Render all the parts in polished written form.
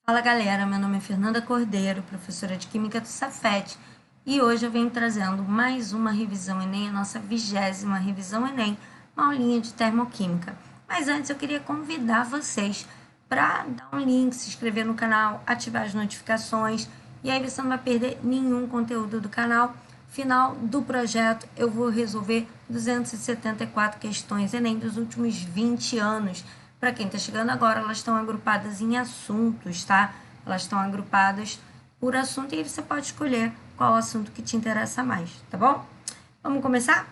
Fala galera, meu nome é Fernanda Cordeiro, professora de Química do Cefet, e hoje eu venho trazendo mais uma revisão Enem, a nossa 20ª revisão Enem, uma aulinha de termoquímica. Mas antes eu queria convidar vocês para dar um link, se inscrever no canal, ativar as notificações, e aí você não vai perder nenhum conteúdo do canal. Final do projeto eu vou resolver 274 questões Enem dos últimos 20 anos. Para quem está chegando agora, elas estão agrupadas em assuntos, tá? Elas estão agrupadas por assunto e aí você pode escolher qual assunto que te interessa mais, tá bom? Vamos começar?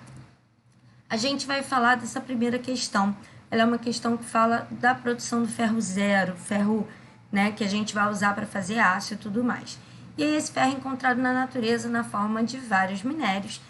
A gente vai falar dessa primeira questão. Ela é uma questão que fala da produção do ferro zero, ferro, né, que a gente vai usar para fazer aço e tudo mais. E aí esse ferro é encontrado na natureza na forma de vários minérios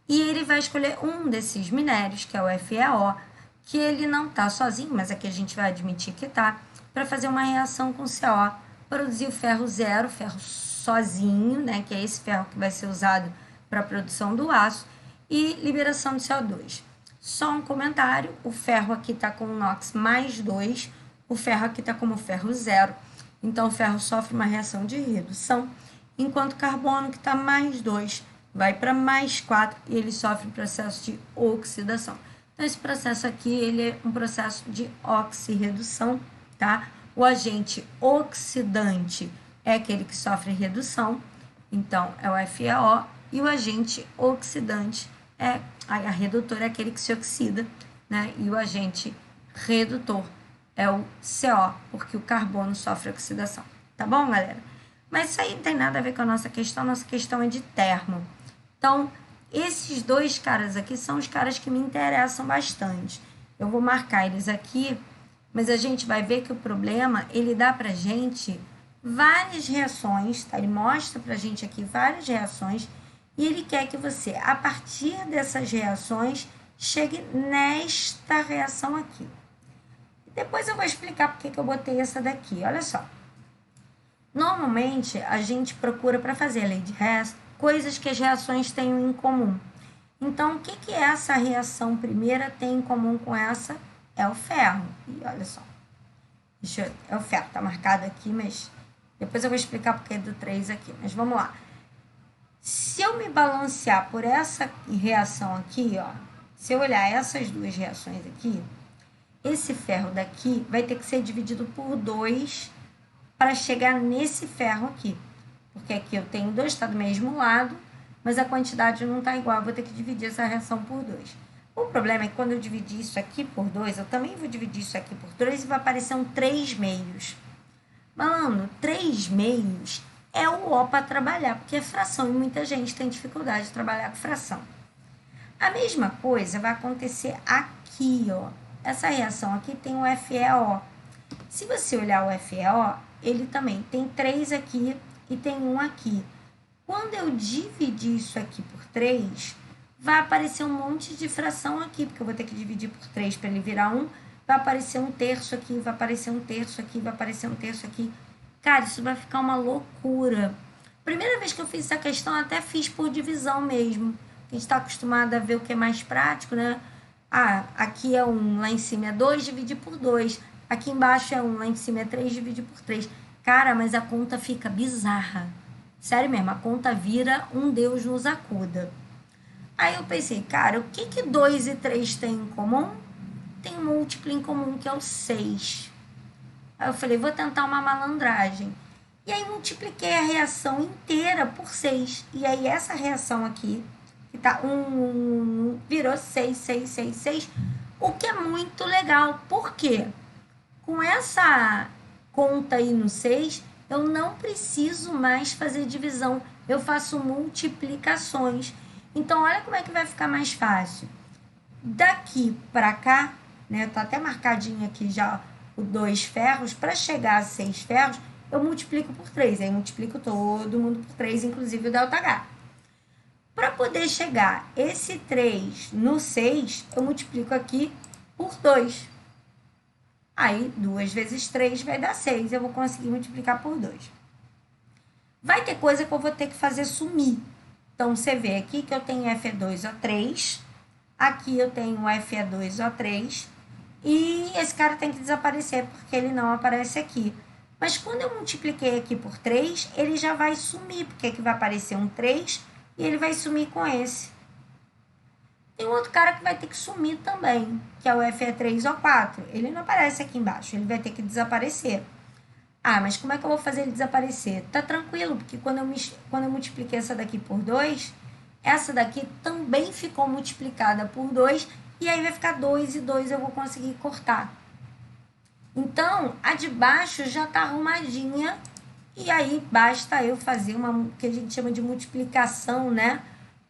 e ele vai escolher um desses minérios, que é o FeO, que ele não está sozinho, mas aqui a gente vai admitir que está, para fazer uma reação com CO, produzir o ferro zero, ferro sozinho, né, que é esse ferro que vai ser usado para a produção do aço, e liberação de CO2. Só um comentário, o ferro aqui está com NOx mais 2, o ferro aqui está como ferro zero, então o ferro sofre uma reação de redução, enquanto o carbono que está mais 2 vai para mais 4 e ele sofre um processo de oxidação. Então, esse processo aqui, ele é um processo de oxirredução, tá? O agente oxidante é aquele que sofre redução, então é o FeO, e o agente oxidante a redutor é aquele que se oxida, né? E o agente redutor é o CO, porque o carbono sofre oxidação, tá bom, galera? Mas isso aí não tem nada a ver com a nossa questão é de termo. Então, esses dois caras aqui são os caras que me interessam bastante. Eu vou marcar eles aqui, mas a gente vai ver que o problema, ele dá pra gente várias reações, tá? Ele mostra pra gente aqui várias reações e ele quer que você, a partir dessas reações, chegue nesta reação aqui. Depois eu vou explicar porque que eu botei essa daqui. Olha só. Normalmente, a gente procura para fazer a lei de Hess coisas que as reações tenham em comum. Então, o que essa reação primeira tem em comum com essa? É o ferro. E olha só. É o ferro, tá marcado aqui, mas depois eu vou explicar porque é do 3 aqui. Mas vamos lá. Se eu me balancear por essa reação aqui, ó, se eu olhar essas duas reações aqui, esse ferro daqui vai ter que ser dividido por 2 para chegar nesse ferro aqui. Porque aqui eu tenho 2, está do mesmo lado, mas a quantidade não está igual, eu vou ter que dividir essa reação por 2. O problema é que quando eu dividir isso aqui por 2, eu também vou dividir isso aqui por 3 e vai aparecer um 3 meios. Malandro, 3 meios é o O para trabalhar, porque é fração e muita gente tem dificuldade de trabalhar com fração. A mesma coisa vai acontecer aqui, ó. Essa reação aqui tem o FeO. Se você olhar o FeO, ele também tem 3 aqui e tem 1 aqui. Quando eu dividir isso aqui por 3, vai aparecer um monte de fração aqui, porque eu vou ter que dividir por 3 para ele virar 1. Vai aparecer um terço aqui, vai aparecer um terço aqui, vai aparecer um terço aqui. Cara, isso vai ficar uma loucura. Primeira vez que eu fiz essa questão, eu até fiz por divisão mesmo. A gente está acostumado a ver o que é mais prático, né? Ah, aqui é 1, lá em cima é 2, dividir por 2. Aqui embaixo é 1, lá em cima é 3, dividir por 3. Cara, mas a conta fica bizarra. Sério mesmo, a conta vira um Deus nos acuda. Aí eu pensei, cara, o que 2 e 3 têm em comum? Tem um múltiplo em comum, que é o 6. Aí eu falei, vou tentar uma malandragem. E aí multipliquei a reação inteira por 6. E aí essa reação aqui, que tá 1, virou 6, 6, 6, 6. O que é muito legal. Por quê? Com essa conta aí no 6, eu não preciso mais fazer divisão. Eu faço multiplicações. Então, olha como é que vai ficar mais fácil. Daqui para cá, né? Tá até marcadinho aqui já o 2 ferros. Para chegar a 6 ferros, eu multiplico por 3. Aí multiplico todo mundo por 3, inclusive o ΔH. Para poder chegar esse 3 no 6, eu multiplico aqui por 2. Aí, 2 vezes 3 vai dar 6. Eu vou conseguir multiplicar por 2. Vai ter coisa que eu vou ter que fazer sumir. Então, você vê aqui que eu tenho Fe2O3. Aqui eu tenho Fe2O3. E esse cara tem que desaparecer, porque ele não aparece aqui. Mas quando eu multipliquei aqui por 3, ele já vai sumir, porque aqui vai aparecer um 3 e ele vai sumir com esse. Tem um outro cara que vai ter que sumir também, que é o FE3 ou 4. Ele não aparece aqui embaixo, ele vai ter que desaparecer. Ah, mas como é que eu vou fazer ele desaparecer? Tá tranquilo, porque quando eu multipliquei essa daqui por 2, essa daqui também ficou multiplicada por 2, e aí vai ficar 2 e 2 eu vou conseguir cortar. Então, a de baixo já tá arrumadinha, e aí basta eu fazer uma que a gente chama de multiplicação, né,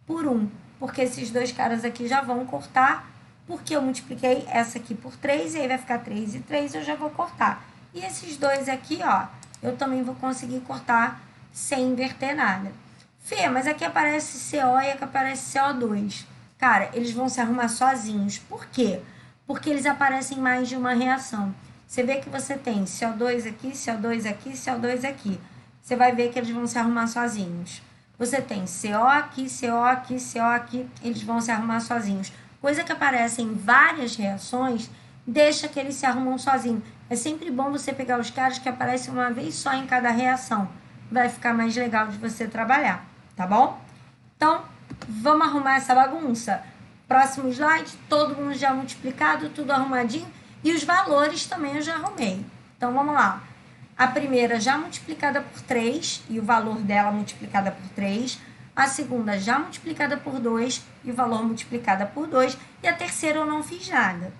por 1. Porque esses dois caras aqui já vão cortar, porque eu multipliquei essa aqui por 3, e aí vai ficar 3 e 3, eu já vou cortar. E esses dois aqui, ó, eu também vou conseguir cortar sem inverter nada. Fê, mas aqui aparece CO e aqui aparece CO2. Cara, eles vão se arrumar sozinhos. Por quê? Porque eles aparecem em mais de uma reação. Você vê que você tem CO2 aqui, CO2 aqui, CO2 aqui. Você vai ver que eles vão se arrumar sozinhos. Você tem CO aqui, CO aqui, CO aqui, eles vão se arrumar sozinhos. Coisa que aparece em várias reações, deixa que eles se arrumam sozinhos. É sempre bom você pegar os caras que aparecem uma vez só em cada reação. Vai ficar mais legal de você trabalhar, tá bom? Então, vamos arrumar essa bagunça? Próximo slide, todo mundo já multiplicado, tudo arrumadinho. E os valores também eu já arrumei. Então, vamos lá. A primeira já multiplicada por 3, e o valor dela multiplicada por 3. A segunda já multiplicada por 2, e o valor multiplicada por 2. E a terceira eu não fiz nada.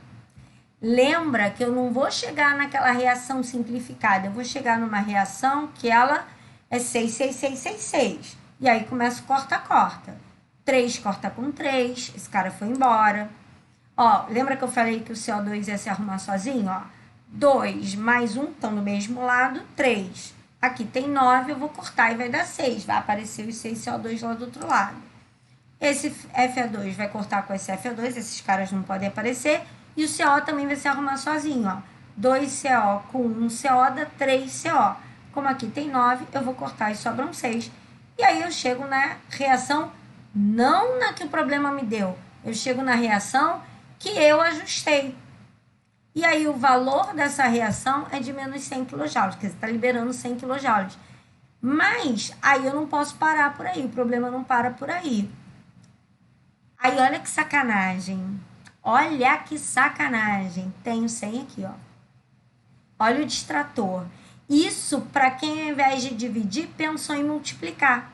Lembra que eu não vou chegar naquela reação simplificada. Eu vou chegar numa reação que ela é 6, 6, 6, 6, 6. E aí começa o corta-corta. 3 corta com 3. Esse cara foi embora. Ó, lembra que eu falei que o CO2 ia se arrumar sozinho? Ó, 2 mais 1 estão do mesmo lado, 3. Aqui tem 9, eu vou cortar e vai dar 6. Vai aparecer os 6 CO2 lá do outro lado. Esse FE2 vai cortar com esse FE2, esses caras não podem aparecer. E o CO também vai se arrumar sozinho, ó. 2CO com 1CO dá 3CO. Como aqui tem 9, eu vou cortar e sobram 6. E aí eu chego na reação, não na que o problema me deu. Eu chego na reação que eu ajustei. E aí o valor dessa reação é de menos 100 kJ, porque você está liberando 100 kJ. Mas aí eu não posso parar por aí, o problema não para por aí. Aí olha que sacanagem. Olha que sacanagem. Tem o 100 aqui, ó. Olha o distrator. Isso para quem, ao invés de dividir, pensou em multiplicar.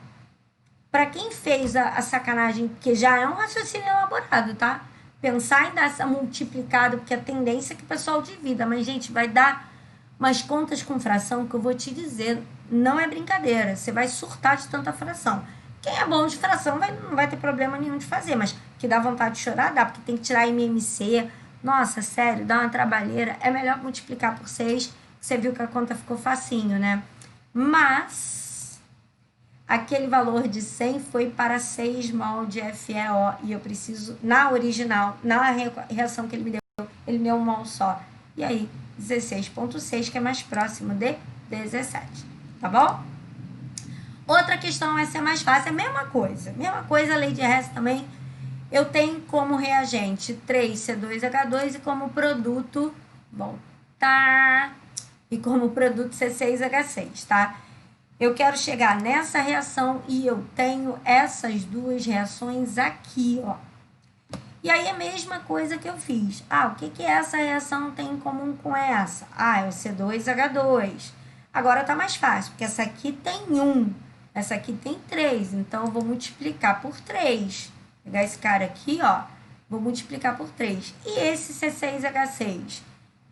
Para quem fez a sacanagem, que já é um raciocínio elaborado, tá? Pensar em dar essa multiplicada, porque a tendência é que o pessoal divida. Mas, gente, vai dar umas contas com fração que eu vou te dizer. Não é brincadeira. Você vai surtar de tanta fração. Quem é bom de fração não vai ter problema nenhum de fazer, mas que dá vontade de chorar, dá, porque tem que tirar MMC. Nossa, sério, dá uma trabalheira. É melhor multiplicar por 6, você viu que a conta ficou facinho, né? Mas aquele valor de 100 foi para 6 mol de FeO, e eu preciso, na original, na reação que ele me deu, ele me deu um mol só. E aí, 16,6, que é mais próximo de 17, tá bom? Outra questão, essa é mais fácil, é a mesma coisa, a lei de Hess também. Eu tenho como reagente 3C2H2 e como produto, voltar, e como produto C6H6, tá? Eu quero chegar nessa reação e eu tenho essas duas reações aqui, ó. E aí a mesma coisa que eu fiz. Ah, o que essa reação tem em comum com essa? Ah, é o C2H2. Agora tá mais fácil, porque essa aqui tem 1. Essa aqui tem 3, então eu vou multiplicar por 3. Vou pegar esse cara aqui, ó, vou multiplicar por 3. E esse C6H6,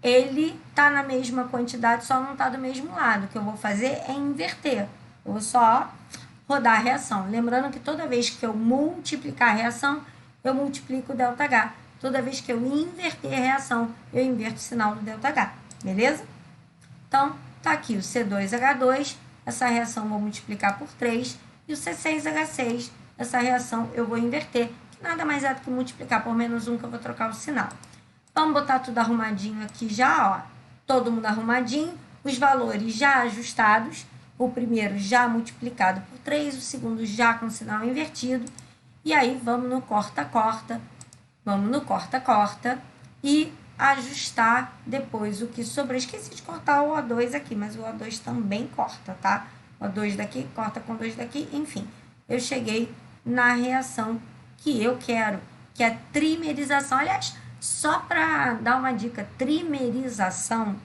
ele tá na mesma quantidade, só não tá do mesmo lado. O que eu vou fazer é inverter. Eu vou só rodar a reação. Lembrando que toda vez que eu multiplicar a reação, eu multiplico o ΔH. Toda vez que eu inverter a reação, eu inverto o sinal do ΔH. Beleza? Então, tá aqui o C2H2. Essa reação eu vou multiplicar por 3, e o C6H6, essa reação eu vou inverter, que nada mais é do que multiplicar por menos 1, que eu vou trocar o sinal. Vamos botar tudo arrumadinho aqui já, ó, todo mundo arrumadinho, os valores já ajustados, o primeiro já multiplicado por 3, o segundo já com sinal invertido, e aí vamos no corta-corta, e ajustar depois o que sobrou. Esqueci de cortar o O2 aqui, mas o O2 também corta, tá? O O2 daqui corta com o 2 daqui, enfim. Eu cheguei na reação que eu quero, que é trimerização. Aliás, só para dar uma dica, trimerização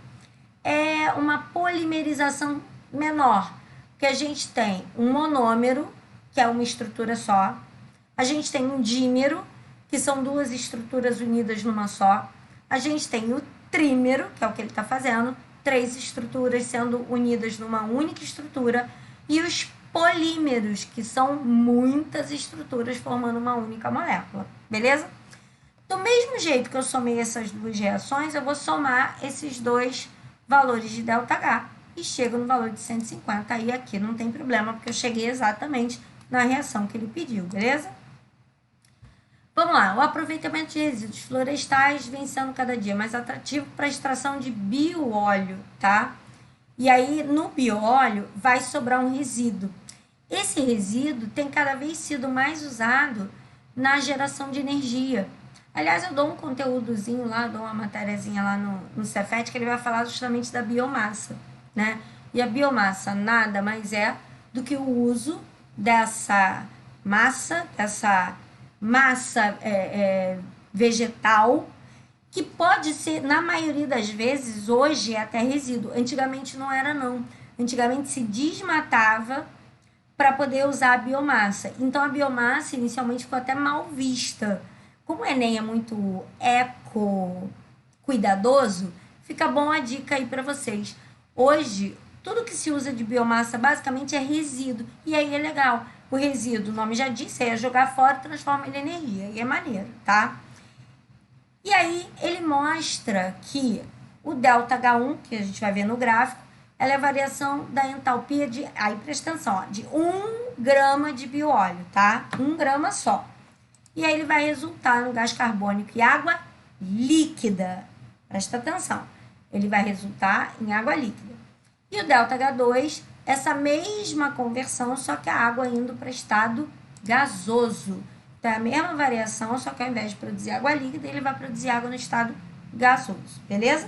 é uma polimerização menor, que a gente tem um monômero, que é uma estrutura só, a gente tem um dímero, que são duas estruturas unidas numa só, a gente tem o trímero, que é o que ele está fazendo, 3 estruturas sendo unidas numa única estrutura, e os polímeros, que são muitas estruturas formando uma única molécula, beleza? Do mesmo jeito que eu somei essas duas reações, eu vou somar esses dois valores de ΔH e chego no valor de 150. Aí aqui não tem problema, porque eu cheguei exatamente na reação que ele pediu, beleza? Vamos lá, o aproveitamento de resíduos florestais vem sendo cada dia mais atrativo para a extração de bioóleo, tá? E aí, no bioóleo, vai sobrar um resíduo. Esse resíduo tem cada vez sido mais usado na geração de energia. Aliás, eu dou um conteúdozinho lá, dou uma matériazinha lá no Cefet, que ele vai falar justamente da biomassa, né? E a biomassa nada mais é do que o uso dessa massa vegetal, que pode ser, na maioria das vezes, hoje é até resíduo. Antigamente não era, não. Antigamente se desmatava para poder usar a biomassa. Então, a biomassa inicialmente ficou até mal vista. Como o Enem é muito cuidadoso, fica bom a dica aí para vocês. Hoje, tudo que se usa de biomassa basicamente é resíduo. E aí é legal. O resíduo, o nome já disse, é jogar fora e transforma ele em energia. E é maneiro, tá? E aí ele mostra que o ΔH1, que a gente vai ver no gráfico, ela é a variação da entalpia de... Aí presta atenção, ó, de 1 grama de bióleo, tá? 1 grama só. E aí ele vai resultar no gás carbônico e água líquida. Presta atenção. Ele vai resultar em água líquida. E o ΔH2, essa mesma conversão, só que a água indo para estado gasoso. Então, é a mesma variação, só que ao invés de produzir água líquida, ele vai produzir água no estado gasoso. Beleza?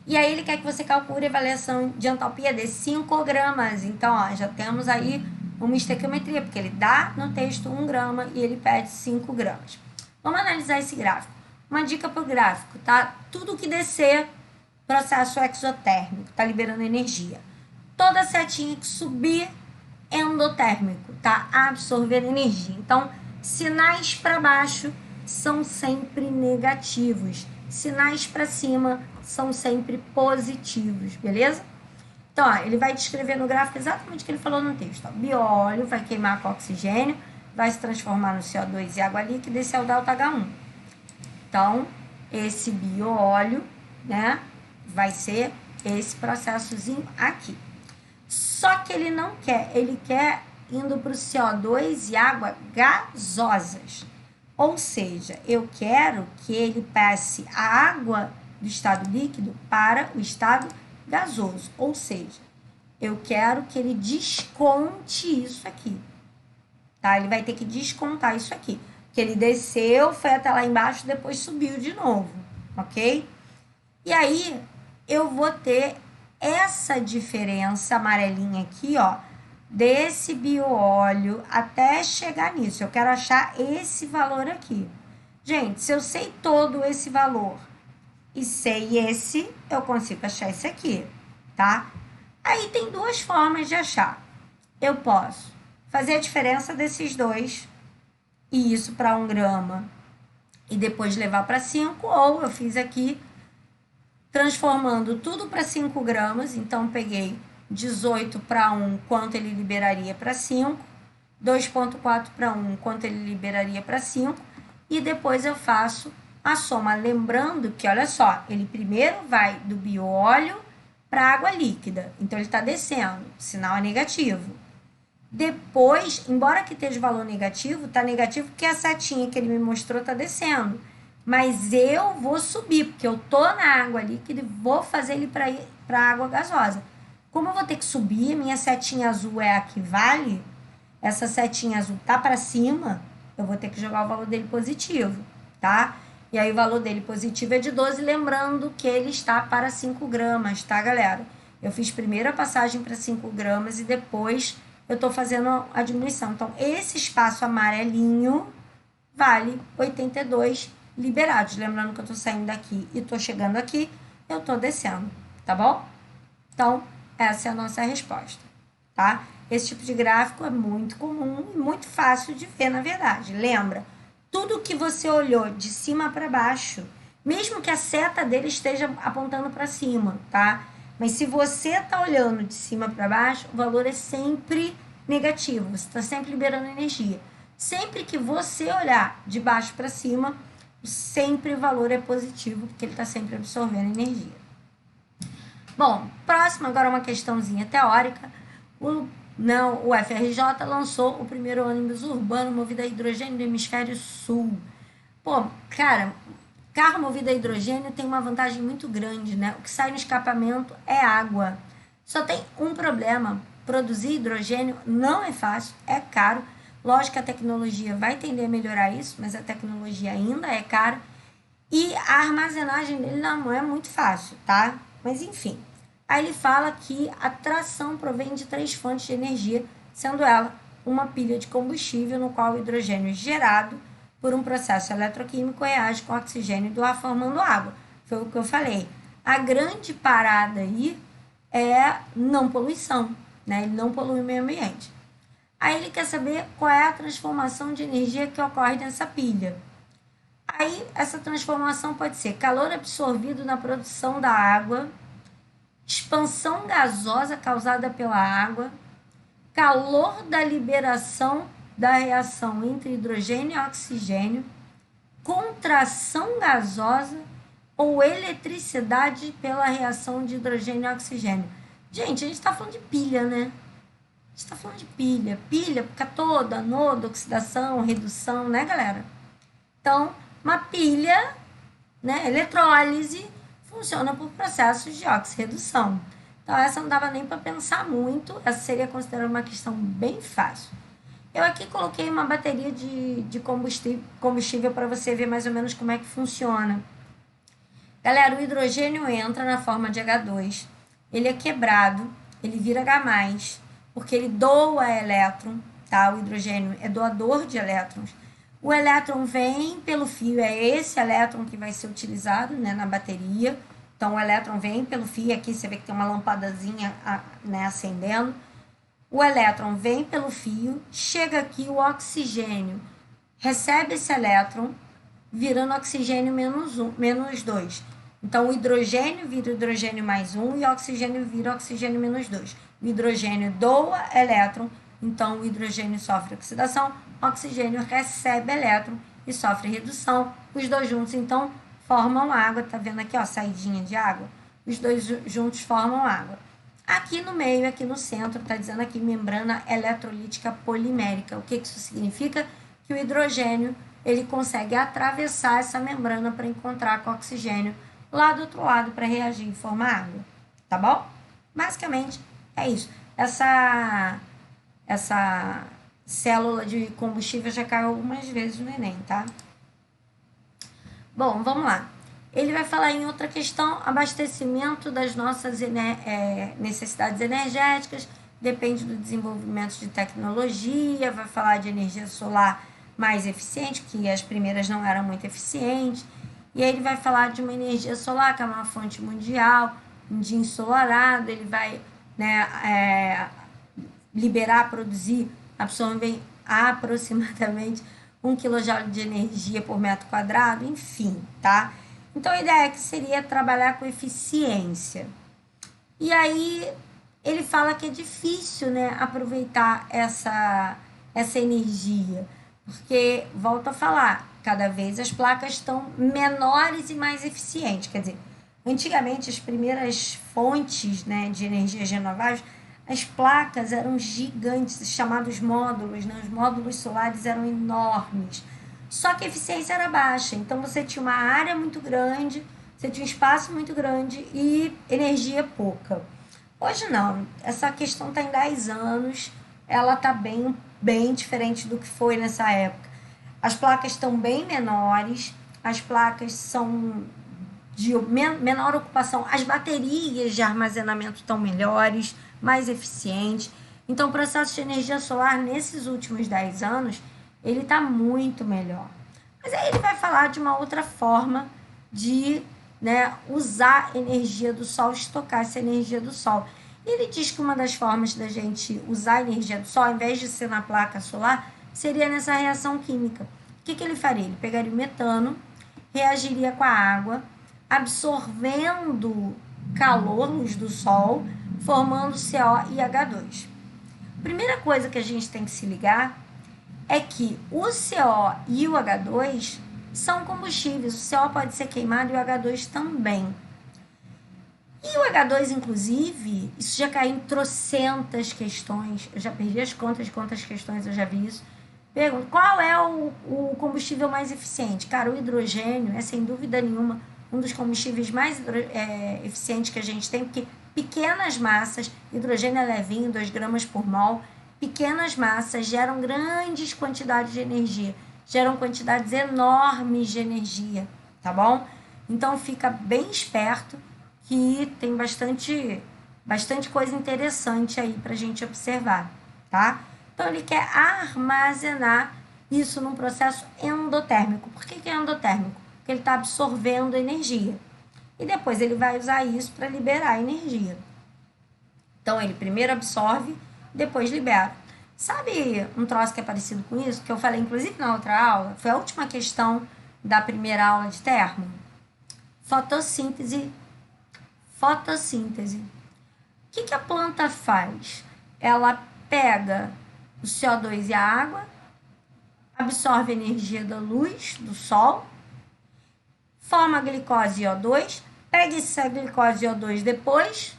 E aí ele quer que você calcule a variação de entalpia de 5 gramas. Então, ó, já temos aí uma estequiometria, porque ele dá no texto 1 grama e ele pede 5 gramas. Vamos analisar esse gráfico. Uma dica para o gráfico, tá? Tudo que descer, processo exotérmico, tá liberando energia. Toda setinha que subir, endotérmico, tá absorvendo energia. Então, sinais para baixo são sempre negativos. Sinais para cima são sempre positivos, beleza? Então, ó, ele vai descrever no gráfico exatamente o que ele falou no texto. Ó. Bióleo vai queimar com oxigênio, vai se transformar no CO2 e água líquida, esse é o ΔH1. Então, esse bióleo, né, vai ser esse processozinho aqui. Só que ele não quer, ele quer indo para o CO2 e água gasosas. Ou seja, eu quero que ele passe a água do estado líquido para o estado gasoso. Ou seja, eu quero que ele desconte isso aqui. Tá? Ele vai ter que descontar isso aqui. Porque ele desceu, foi até lá embaixo, depois subiu de novo. Ok? E aí, eu vou ter essa diferença amarelinha aqui, ó, desse bioóleo até chegar nisso. Eu quero achar esse valor aqui. Gente, se eu sei todo esse valor e sei esse, eu consigo achar esse aqui, tá? Aí tem duas formas de achar. Eu posso fazer a diferença desses dois, e isso para 1 grama, e depois levar para 5, ou eu fiz aqui transformando tudo para 5 gramas, então peguei 18 para 1, quanto ele liberaria para 5, 2,4 para 1, quanto ele liberaria para 5, e depois eu faço a soma. Lembrando que, olha só, ele primeiro vai do bioóleo para água líquida, então ele está descendo, sinal é negativo. Depois, embora que esteja valor negativo, está negativo porque a setinha que ele me mostrou está descendo. Mas eu vou subir, porque eu tô na água líquida e vou fazer ele para água gasosa. Como eu vou ter que subir, minha setinha azul é a que vale, essa setinha azul tá para cima, eu vou ter que jogar o valor dele positivo, tá? E aí o valor dele positivo é de 12, lembrando que ele está para 5 gramas, tá, galera? Eu fiz primeiro a passagem para 5 gramas e depois eu estou fazendo a diminuição. Então, esse espaço amarelinho vale 82 liberados. Lembrando que eu estou saindo daqui e estou chegando aqui, eu estou descendo, tá bom? Então, essa é a nossa resposta, tá? Esse tipo de gráfico é muito comum e muito fácil de ver, na verdade. Lembra? Tudo que você olhou de cima para baixo, mesmo que a seta dele esteja apontando para cima, tá? Mas se você está olhando de cima para baixo, o valor é sempre negativo, você está sempre liberando energia. Sempre que você olhar de baixo para cima, sempre o valor é positivo, porque ele está sempre absorvendo energia. Bom, próximo agora uma questãozinha teórica. O FRJ lançou o primeiro ônibus urbano movido a hidrogênio do hemisfério sul. Pô, cara, carro movido a hidrogênio tem uma vantagem muito grande, né? O que sai no escapamento é água. Só tem um problema: produzir hidrogênio não é fácil, é caro. Lógico que a tecnologia vai tender a melhorar isso, mas a tecnologia ainda é cara. E a armazenagem dele não é muito fácil, tá? Mas enfim. Aí ele fala que a tração provém de 3 fontes de energia, sendo ela uma pilha de combustível no qual o hidrogênio gerado por um processo eletroquímico reage com o oxigênio do ar formando água. Foi o que eu falei. A grande parada aí é não poluição, né? Ele não polui o meio ambiente. Aí ele quer saber qual é a transformação de energia que ocorre nessa pilha. Aí essa transformação pode ser calor absorvido na produção da água, expansão gasosa causada pela água, calor da liberação da reação entre hidrogênio e oxigênio, contração gasosa ou eletricidade pela reação de hidrogênio e oxigênio. Gente, a gente está falando de pilha, né? A gente está falando de pilha. Pilha fica toda, anodo, oxidação, redução, né, galera? Então, uma pilha, né, eletrólise, funciona por processos de oxirredução. Então, essa não dava nem para pensar muito, essa seria considerada uma questão bem fácil. Eu aqui coloquei uma bateria de combustível para você ver mais ou menos como é que funciona. Galera, o hidrogênio entra na forma de H2, ele é quebrado, ele vira H+, porque ele doa elétron, tá? O hidrogênio é doador de elétrons. O elétron vem pelo fio, é esse elétron que vai ser utilizado, né, na bateria. Então, o elétron vem pelo fio, aqui você vê que tem uma lampadazinha, né, acendendo. O elétron vem pelo fio, chega aqui o oxigênio, recebe esse elétron, virando oxigênio -2. Então, o hidrogênio vira hidrogênio +1 e o oxigênio vira oxigênio -2. O hidrogênio doa elétron, então o hidrogênio sofre oxidação, o oxigênio recebe elétron e sofre redução. Os dois juntos, então, formam água. Tá vendo aqui, ó, saidinha de água? Os dois juntos formam água. Aqui no meio, aqui no centro, tá dizendo aqui membrana eletrolítica polimérica. O que isso significa? Que o hidrogênio, ele consegue atravessar essa membrana para encontrar com o oxigênio lá do outro lado para reagir e formar água. Tá bom? Basicamente, é isso. Essa célula de combustível já caiu algumas vezes no Enem, tá? Bom, vamos lá. Ele vai falar em outra questão, abastecimento das nossas necessidades energéticas, depende do desenvolvimento de tecnologia, vai falar de energia solar mais eficiente, que as primeiras não eram muito eficientes, e aí ele vai falar de uma energia solar, que é uma fonte mundial, um dia ensolarado, ele vai, né, liberar, produzir, absorver aproximadamente 1 kJ de energia por metro quadrado, enfim, tá? Então, a ideia que seria trabalhar com eficiência. E aí, ele fala que é difícil, né, aproveitar essa energia, porque, volto a falar, cada vez as placas estão menores e mais eficientes. Quer dizer, antigamente, as primeiras fontes, né, de energias renováveis, as placas eram gigantes, chamados módulos, né? Os módulos solares eram enormes. Só que a eficiência era baixa. Então, você tinha uma área muito grande, você tinha um espaço muito grande e energia pouca. Hoje não. Essa questão está em 10 anos. Ela está bem diferente do que foi nessa época. As placas estão bem menores. as placas são de menor ocupação, as baterias de armazenamento estão melhores, mais eficientes. Então, o processo de energia solar, nesses últimos 10 anos, ele está muito melhor. Mas aí ele vai falar de uma outra forma de, né, usar energia do sol, estocar essa energia do sol. Ele diz que uma das formas da gente usar a energia do sol, ao invés de ser na placa solar, seria nessa reação química. O que ele faria? Ele pegaria o metano, reagiria com a água, absorvendo calor, luz do sol, formando CO e H2. A primeira coisa que a gente tem que se ligar é que o CO e o H2 são combustíveis. O CO pode ser queimado e o H2 também. E o H2, inclusive, isso já caiu em trocentas questões. Eu já perdi as contas de quantas questões eu já vi isso. Pergunta, qual é o combustível mais eficiente? Cara, o hidrogênio é, sem dúvida nenhuma, um dos combustíveis mais eficientes que a gente tem, porque pequenas massas, hidrogênio é levinho, 2 gramas por mol, pequenas massas geram grandes quantidades de energia, geram quantidades enormes de energia, tá bom? Então, fica bem esperto que tem bastante coisa interessante aí pra gente observar, tá? Então, ele quer armazenar isso num processo endotérmico. Por que é endotérmico? Porque ele está absorvendo energia. E depois ele vai usar isso para liberar energia. Então, ele primeiro absorve, depois libera. Sabe um troço que é parecido com isso? Que eu falei, inclusive, na outra aula? Foi a última questão da primeira aula de termo. Fotossíntese. Fotossíntese. O que a planta faz? Ela pega o CO2 e a água, absorve a energia da luz, do sol, forma a glicose e O2, pega essa glicose e O2 depois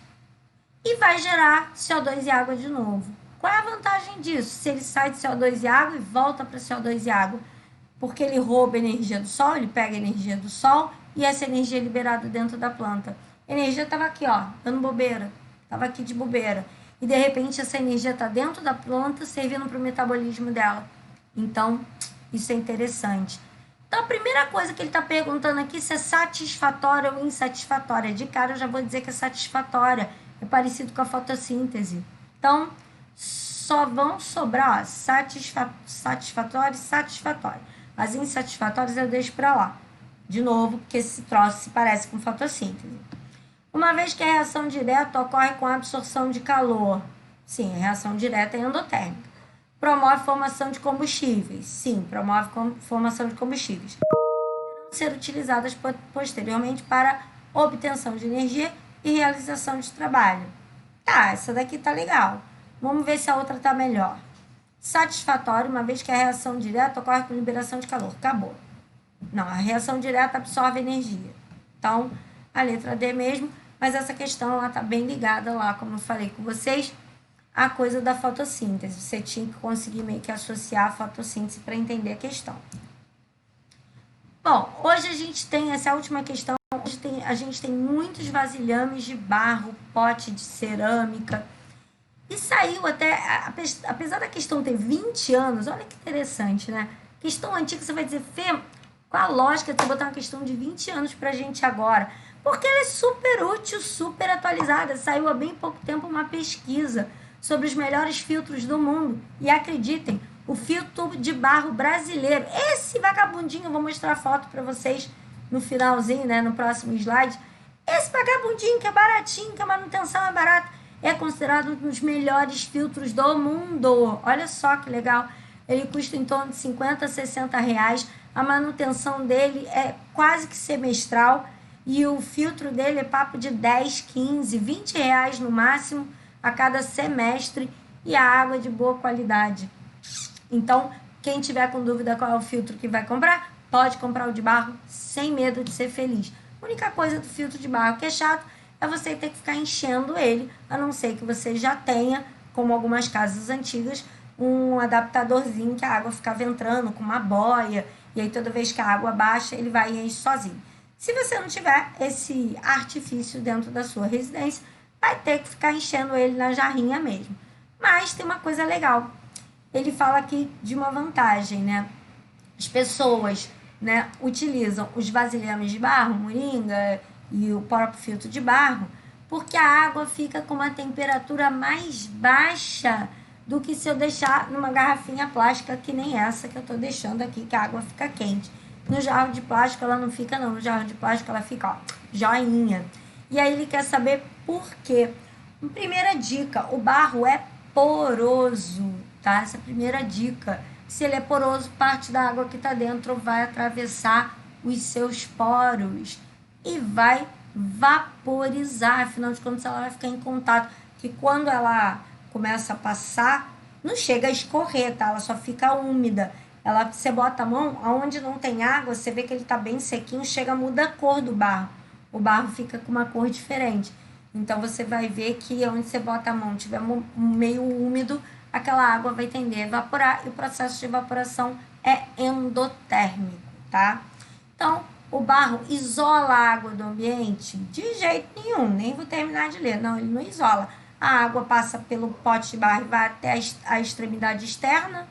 e vai gerar CO2 e água de novo. Qual é a vantagem disso? Se ele sai de CO2 e água e volta para CO2 e água, porque ele rouba a energia do sol, ele pega a energia do sol e essa energia é liberada dentro da planta. A energia estava aqui, ó, dando bobeira, estava aqui de bobeira. E, de repente, essa energia está dentro da planta, servindo para o metabolismo dela. Então, isso é interessante. Então, a primeira coisa que ele está perguntando aqui se é satisfatória ou insatisfatória. De cara, eu já vou dizer que é satisfatória. É parecido com a fotossíntese. Então, só vão sobrar, ó, satisfatória e satisfatória. As insatisfatórias eu deixo para lá. De novo, porque esse troço se parece com fotossíntese. Uma vez que a reação direta ocorre com a absorção de calor, sim, a reação direta é endotérmica. Promove a formação de combustíveis, sim, promove a formação de combustíveis. Poderão ser utilizadas posteriormente para obtenção de energia e realização de trabalho. Tá, essa daqui tá legal. Vamos ver se a outra tá melhor. Satisfatório, uma vez que a reação direta ocorre com liberação de calor. Acabou. Não, a reação direta absorve energia. Então, a letra D mesmo. Mas essa questão ela está bem ligada lá, como eu falei com vocês, à coisa da fotossíntese. Você tinha que conseguir meio que associar a fotossíntese para entender a questão. Bom, hoje a gente tem essa última questão. Hoje a gente tem muitos vasilhames de barro, pote de cerâmica. E saiu até, apesar da questão ter 20 anos, olha que interessante, né? Questão antiga, você vai dizer, Fê, qual a lógica de você botar uma questão de 20 anos para a gente agora? Porque ela é super útil, super atualizada. Saiu há bem pouco tempo uma pesquisa sobre os melhores filtros do mundo. E acreditem, o filtro de barro brasileiro, esse vagabundinho, eu vou mostrar a foto para vocês no finalzinho, né, no próximo slide. Esse vagabundinho que é baratinho, que a manutenção é barata, é considerado um dos melhores filtros do mundo. Olha só que legal. Ele custa em torno de 50 a 60 reais. A manutenção dele é quase que semestral. E o filtro dele é papo de 10, 15, 20 reais no máximo a cada semestre. E a água é de boa qualidade. Então, quem tiver com dúvida qual é o filtro que vai comprar, pode comprar o de barro sem medo de ser feliz. A única coisa do filtro de barro que é chato é você ter que ficar enchendo ele, a não ser que você já tenha, como algumas casas antigas, um adaptadorzinho que a água ficava entrando com uma boia, e aí toda vez que a água baixa, ele vai e enche sozinho. Se você não tiver esse artifício dentro da sua residência, vai ter que ficar enchendo ele na jarrinha mesmo. Mas tem uma coisa legal. Ele fala aqui de uma vantagem, né? As pessoas né, utilizam os vasilhames de barro, moringa e o próprio filtro de barro, porque a água fica com uma temperatura mais baixa do que se eu deixar numa garrafinha plástica, que nem essa que eu estou deixando aqui, que a água fica quente. No jarro de plástico ela não fica não, no jarro de plástico ela fica, ó, joinha. E aí ele quer saber por quê. Primeira dica, o barro é poroso, tá? Essa é a primeira dica. Se ele é poroso, parte da água que está dentro vai atravessar os seus poros e vai vaporizar. Afinal de contas, ela vai ficar em contato. Que quando ela começa a passar, não chega a escorrer, tá? Ela só fica úmida. Você bota a mão, aonde não tem água, você vê que ele está bem sequinho, chega, muda a cor do barro. O barro fica com uma cor diferente. Então, você vai ver que onde você bota a mão, tiver meio úmido, aquela água vai tender a evaporar e o processo de evaporação é endotérmico, tá? Então, o barro isola a água do ambiente? De jeito nenhum, nem vou terminar de ler. Não, ele não isola. A água passa pelo pote de barro e vai até a extremidade externa?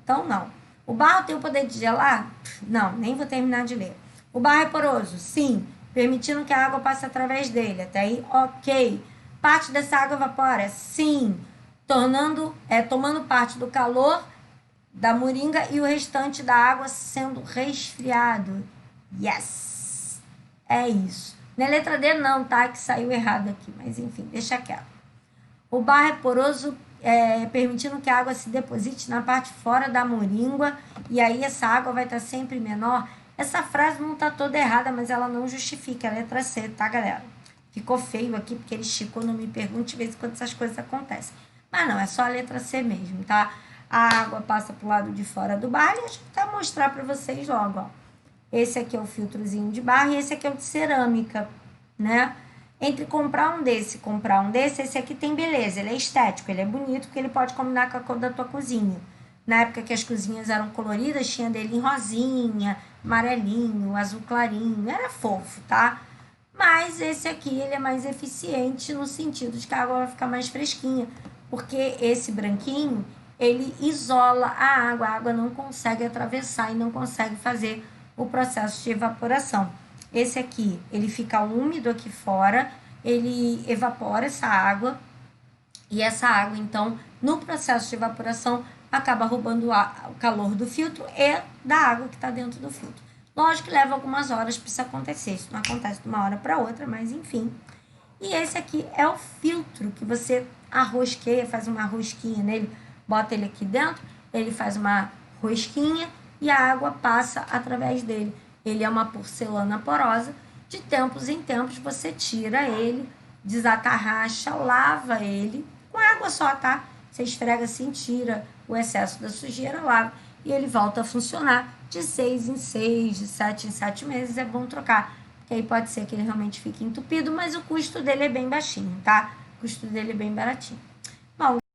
Então, não. O barro tem o poder de gelar? Não, nem vou terminar de ler. O barro é poroso? Sim, permitindo que a água passe através dele. Até aí, ok. Parte dessa água evapora? Sim, tomando parte do calor da moringa e o restante da água sendo resfriado. Yes! É isso. Na letra D não, tá? Que saiu errado aqui, mas enfim, deixa quieto. O barro é poroso, permitindo que a água se deposite na parte fora da moringa e aí essa água vai estar sempre menor. Essa frase não está toda errada, mas ela não justifica. A letra C, tá, galera? Ficou feio aqui porque ele esticou, não me pergunte de vez em quando essas coisas acontecem. Mas não, é só a letra C mesmo, tá? A água passa pro lado de fora do barro e a gente vai mostrar para vocês logo, ó. Esse aqui é o filtrozinho de barro e esse aqui é o de cerâmica, né? Entre comprar um desse e comprar um desse, esse aqui tem beleza, ele é estético, ele é bonito, porque ele pode combinar com a cor da tua cozinha. Na época que as cozinhas eram coloridas, tinha dele em rosinha, amarelinho, azul clarinho, era fofo, tá? Mas esse aqui, ele é mais eficiente no sentido de que a água vai ficar mais fresquinha, porque esse branquinho, ele isola a água não consegue atravessar e não consegue fazer o processo de evaporação. Esse aqui, ele fica úmido aqui fora, ele evapora essa água, e essa água, então, no processo de evaporação, acaba roubando o calor do filtro e da água que está dentro do filtro. Lógico que leva algumas horas para isso acontecer, isso não acontece de uma hora para outra, mas enfim. E esse aqui é o filtro que você arrosqueia, faz uma rosquinha nele, bota ele aqui dentro, ele faz uma rosquinha e a água passa através dele. Ele é uma porcelana porosa, de tempos em tempos você tira ele, desatarracha, lava ele, com água só, tá? Você esfrega assim, tira o excesso da sujeira, lava, e ele volta a funcionar de 6 em 6, de 7 em 7 meses, é bom trocar, porque aí pode ser que ele realmente fique entupido, mas o custo dele é bem baixinho, tá? O custo dele é bem baratinho. Bom,